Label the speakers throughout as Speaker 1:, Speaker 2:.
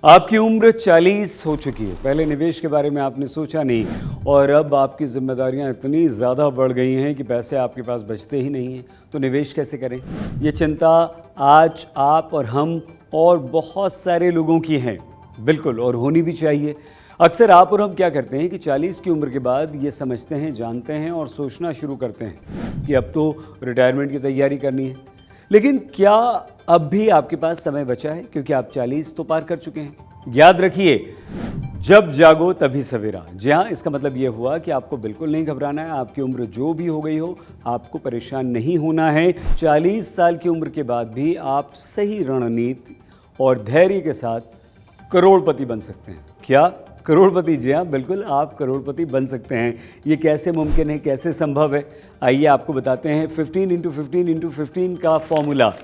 Speaker 1: आपकी उम्र 40 हो चुकी है। पहले निवेश के बारे में आपने सोचा नहीं और अब आपकी जिम्मेदारियां इतनी ज़्यादा बढ़ गई हैं कि पैसे आपके पास बचते ही नहीं हैं, तो निवेश कैसे करें? ये चिंता आज आप और हम और बहुत सारे लोगों की है, बिल्कुल, और होनी भी चाहिए। अक्सर आप और हम क्या करते हैं कि 40 की उम्र के बाद ये समझते हैं, जानते हैं और सोचना शुरू करते हैं कि अब तो रिटायरमेंट की तैयारी करनी है। लेकिन क्या अब भी आपके पास समय बचा है? क्योंकि आप 40 तो पार कर चुके हैं। याद रखिए, जब जागो तभी सवेरा। जी हाँ, इसका मतलब ये हुआ कि आपको बिल्कुल नहीं घबराना है। आपकी उम्र जो भी हो गई हो, आपको परेशान नहीं होना है। 40 साल की उम्र के बाद भी आप सही रणनीति और धैर्य के साथ करोड़पति बन सकते हैं। क्या करोड़पति? जी हाँ, बिल्कुल, आप करोड़पति बन सकते हैं। ये कैसे मुमकिन है, कैसे संभव है? आइए आपको बताते हैं 15 इंटू 15 इंटू 15 का फॉर्मूला।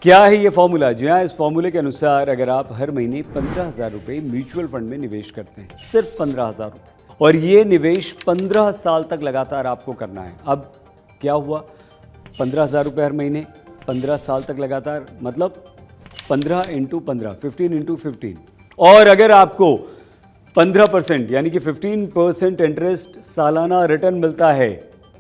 Speaker 1: क्या है ये फॉर्मूला? जी हाँ, इस फॉर्मूले के अनुसार अगर आप हर महीने 15,000 रुपये म्यूचुअल फंड में निवेश करते हैं, सिर्फ 15,000 रुपये, और ये निवेश 15 साल तक लगातार आपको करना है। अब क्या हुआ? 15,000 रुपये हर महीने 15 साल तक लगातार, मतलब 15 इंटू 15, 15 इंटू 15। और अगर आपको 15% यानी कि 15% इंटरेस्ट सालाना रिटर्न मिलता है,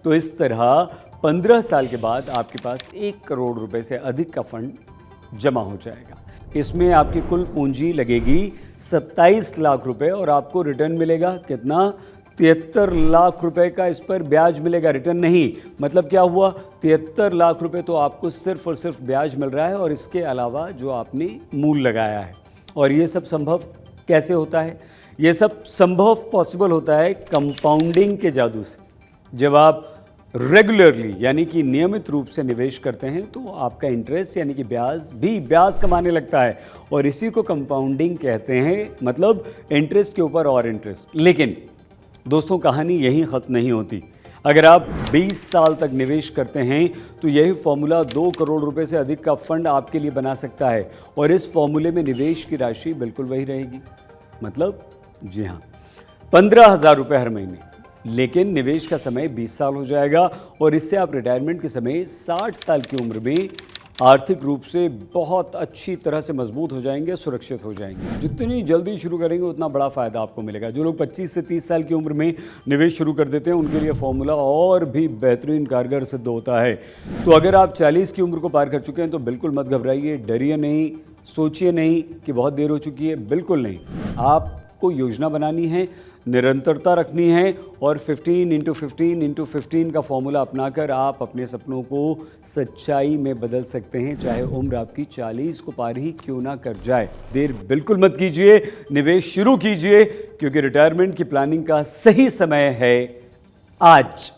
Speaker 1: तो इस तरह 15 साल के बाद आपके पास 1 करोड़ रुपए से अधिक का फंड जमा हो जाएगा। इसमें आपकी कुल पूंजी लगेगी 27 लाख रुपए और आपको रिटर्न मिलेगा कितना? 73 लाख रुपए का इस पर ब्याज मिलेगा, रिटर्न नहीं। मतलब क्या हुआ? 73 लाख रुपए तो आपको सिर्फ और सिर्फ ब्याज मिल रहा है और इसके अलावा जो आपने मूल लगाया है। और ये सब संभव कैसे होता है? ये सब संभव पॉसिबल होता है कंपाउंडिंग के जादू से। जब आप रेगुलरली यानी कि नियमित रूप से निवेश करते हैं तो आपका इंटरेस्ट यानी कि ब्याज कमाने लगता है, और इसी को कंपाउंडिंग कहते हैं, मतलब इंटरेस्ट के ऊपर और इंटरेस्ट। लेकिन दोस्तों, कहानी यहीं ख़त्म नहीं होती। अगर आप 20 साल तक निवेश करते हैं तो यही फॉर्मूला 2 करोड़ रुपए से अधिक का फंड आपके लिए बना सकता है, और इस फॉर्मूले में निवेश की राशि बिल्कुल वही रहेगी, मतलब जी हाँ 15,000 रुपये हर महीने। लेकिन निवेश का समय 20 साल हो जाएगा और इससे आप रिटायरमेंट के समय 60 साल की उम्र में आर्थिक रूप से बहुत अच्छी तरह से मजबूत हो जाएंगे, सुरक्षित हो जाएंगे। जितनी जल्दी शुरू करेंगे उतना बड़ा फ़ायदा आपको मिलेगा। जो लोग 25 से 30 साल की उम्र में निवेश शुरू कर देते हैं उनके लिए फॉर्मूला और भी बेहतरीन कारगर सिद्ध होता है। तो अगर आप 40 की उम्र को पार कर चुके हैं तो बिल्कुल मत घबराइए, डरिए नहीं, सोचिए नहीं कि बहुत देर हो चुकी है, बिल्कुल नहीं। आपको योजना बनानी है, निरंतरता रखनी है, और 15 इंटू 15 इंटू 15 का फॉर्मूला अपनाकर आप अपने सपनों को सच्चाई में बदल सकते हैं, चाहे उम्र आपकी 40 को पार ही क्यों ना कर जाए। देर बिल्कुल मत कीजिए, निवेश शुरू कीजिए, क्योंकि रिटायरमेंट की प्लानिंग का सही समय है आज।